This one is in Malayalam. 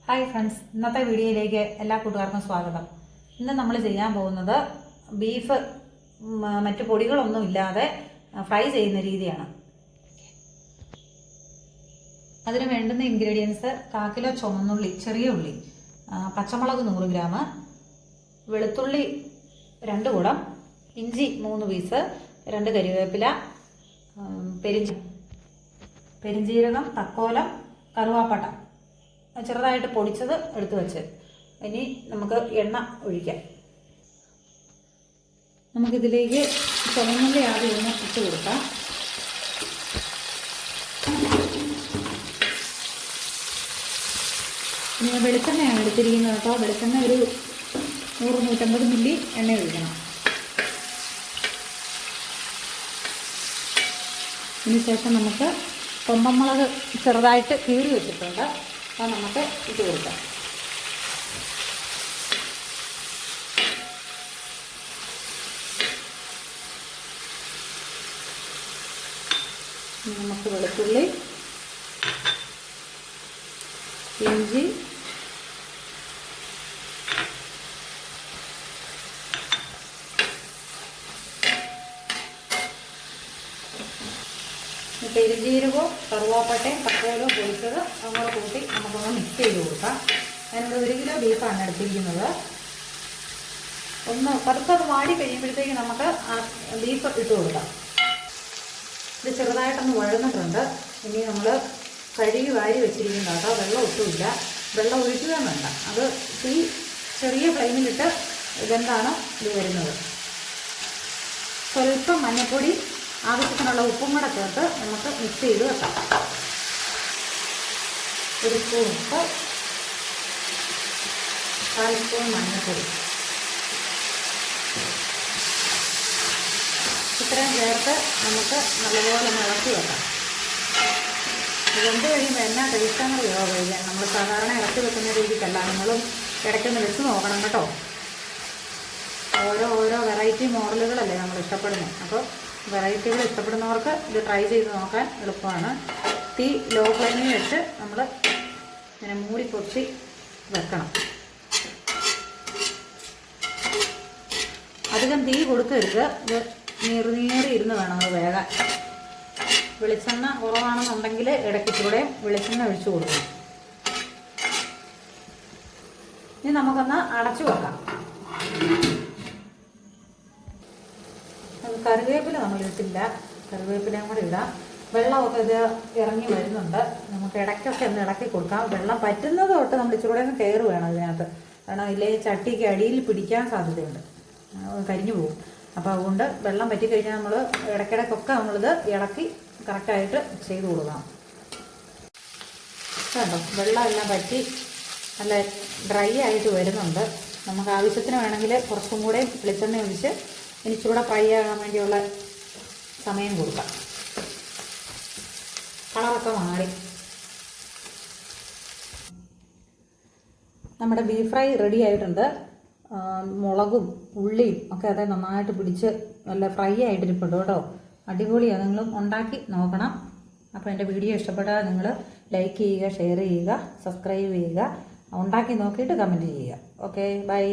ഹായ് ഫ്രണ്ട്സ്, ഇന്നത്തെ വീഡിയോയിലേക്ക് എല്ലാ കൂട്ടുകാർക്കും സ്വാഗതം. ഇന്ന് നമ്മൾ ചെയ്യാൻ പോകുന്നത് ബീഫ് മറ്റു പൊടികളൊന്നും ഇല്ലാതെ ഫ്രൈ ചെയ്യുന്ന രീതിയാണ്. അതിന് വേണ്ടുന്ന ഇൻഗ്രീഡിയൻസ് 1/4 കിലോ ചുവന്നുള്ളി, ചെറിയ ഉള്ളി, പച്ചമുളക് 100 ഗ്രാം, വെളുത്തുള്ളി 2 കുടം, ഇഞ്ചി 3 പീസ്, 2 കരിവേപ്പില, പെരിഞ്ജീരകം, തക്കോലം, കറുവാപ്പട്ട ചെറുതായിട്ട് പൊടിച്ചത് എടുത്തു വെച്ച്. ഇനി നമുക്ക് എണ്ണ ഒഴിക്കാം. നമുക്കിതിലേക്ക് ചുവന്നുള്ളി ആദ്യം ഒന്ന് ഇട്ട് കൊടുക്കാം. ഇനി വെളിച്ചെണ്ണയാണ് എടുത്തിരിക്കുന്നത് കേട്ടോ. വെളിച്ചെണ്ണ ഒരു 100-150 മില്ലി എണ്ണ ഒഴിക്കണം. ഇതിന് ശേഷം നമുക്ക് കൊമ്പൻമുളക് ചെറുതായിട്ട് കീറി വെച്ചിട്ടുണ്ട്. അത് നമുക്ക് ഇട്ട് കൊടുക്കാം. നമുക്ക് വെളുത്തുള്ളി, ഇഞ്ചി, പെരുംജീരകവും കറുവാപ്പട്ടയും തക്കോലവും പൊടിച്ചത് അങ്ങനെ കൂട്ടി നമുക്കൊന്ന് മിക്സ് ചെയ്ത് കൊടുക്കാം. അതിനോട് 1 കിലോ ബീഫാണ് എടുത്തിരിക്കുന്നത്. ഒന്ന് പതുക്കെ വാടി കഴിയുമ്പോഴത്തേക്ക് നമുക്ക് ആ ബീഫ് ഇട്ട് കൊടുക്കാം. ഇത് ചെറുതായിട്ടൊന്ന് വഴന്നിട്ടുണ്ട്. ഇനി നമ്മൾ കഴുകി വാരി വെച്ചിരിക്കുന്ന കേട്ടോ. വെള്ളം ഒട്ടുമില്ല, വെള്ളം ഒഴിക്കുക വേണ്ട. അത് തീ ചെറിയ ഫ്ലെയിമിലിട്ട് ഇതെന്താണ് ഇത് വരുന്നത്. സ്വല്പം മഞ്ഞൾപ്പൊടി, ആവശ്യത്തിനുള്ള ഉപ്പും കൂടെ ചേർത്ത് നമുക്ക് മിക്സ് ചെയ്ത് വെക്കാം. 1 സ്പൂൺ ഉപ്പ്, 1/4 സ്പൂൺ മഞ്ഞൾപ്പൊടി, ഇത്രയും ചേർത്ത് നമുക്ക് നല്ലപോലെ ഇളക്കി വെക്കാം. വെന്ത് കഴിയുമ്പോൾ എന്നാ ടേസ്റ്റാണെന്നറിയോ കഴിക്കാൻ. നമ്മൾ സാധാരണ ഇറക്കി വെക്കുന്ന രീതിക്കല്ല. നിങ്ങളും ഇടയ്ക്കൊന്ന് വെച്ച് നോക്കണം കേട്ടോ. ഓരോ വെറൈറ്റി മോഡലുകളല്ലേ നമ്മൾ ഇഷ്ടപ്പെടുന്നത്. അപ്പോൾ വെറൈറ്റികൾ ഇഷ്ടപ്പെടുന്നവർക്ക് ഇത് ട്രൈ ചെയ്ത് നോക്കാൻ എളുപ്പമാണ്. തീ ലോ ഫ്ലെയിമിൽ വെച്ച് നമ്മൾ ഇങ്ങനെ മൂടി പൊത്തി വെക്കണം. അധികം തീ കൊടുക്കരുത്. ഇത് നീറി ഇരുന്ന് വേണം അത് വേകാൻ. വെളിച്ചെണ്ണ കുറവാണെന്നുണ്ടെങ്കിൽ ഇടയ്ക്കിലൂടെ വെളിച്ചെണ്ണ ഒഴിച്ചു കൊടുക്കണം. ഇനി നമുക്കൊന്ന് അടച്ചു വെക്കാം. കറിവേപ്പില നമ്മൾ ഇട്ടില്ല, കറിവേപ്പിലയും കൂടെ ഇടാം. വെള്ളമൊക്കെ ഇത് ഇറങ്ങി വരുന്നുണ്ട്. നമുക്ക് ഇടയ്ക്കൊക്കെ ഒന്ന് ഇളക്കി കൊടുക്കാം. വെള്ളം പറ്റുന്നത് തൊട്ട് നമ്മൾ ഇച്ചിരി കൂടെ ഒന്ന് കയറ് വേണം ഇതിനകത്ത്. കാരണം ഇതിലെ ചട്ടിക്ക് അടിയിൽ പിടിക്കാൻ സാധ്യതയുണ്ട്, കരിഞ്ഞു പോകും. അപ്പോൾ അതുകൊണ്ട് വെള്ളം പറ്റിക്കഴിഞ്ഞാൽ നമ്മൾ ഇടയ്ക്കിടയ്ക്കൊക്കെ നമ്മളിത് ഇളക്കി കറക്റ്റായിട്ട് ചെയ്ത് കൊടുക്കണം. കേട്ടോ, വെള്ളമെല്ലാം പറ്റി നല്ല ഡ്രൈ ആയിട്ട് വരുന്നുണ്ട്. നമുക്ക് ആവശ്യത്തിന് വേണമെങ്കിൽ കുറച്ചും കൂടെ വെളിച്ചെണ്ണ ഒഴിച്ച് ഇനിച്ചൂടെ ഫ്രൈ ആകാൻ വേണ്ടിയുള്ള സമയം കൊടുക്കാം. കളറൊക്കെ മാറി നമ്മുടെ ബീഫ് ഫ്രൈ റെഡി ആയിട്ടുണ്ട്. മുളകും ഉള്ളിയും ഒക്കെ അത് നന്നായിട്ട് പിടിച്ച് നല്ല ഫ്രൈ ആയിട്ടിരിപ്പുണ്ട് കേട്ടോ. അടിപൊളിയാണ്. നിങ്ങളും ഉണ്ടാക്കി നോക്കണം. അപ്പോൾ എൻ്റെ വീഡിയോ ഇഷ്ടപ്പെട്ടാൽ നിങ്ങൾ ലൈക്ക് ചെയ്യുക, ഷെയർ ചെയ്യുക, സബ്സ്ക്രൈബ് ചെയ്യുക, ഉണ്ടാക്കി നോക്കിയിട്ട് കമൻറ്റ് ചെയ്യുക. Okay, by.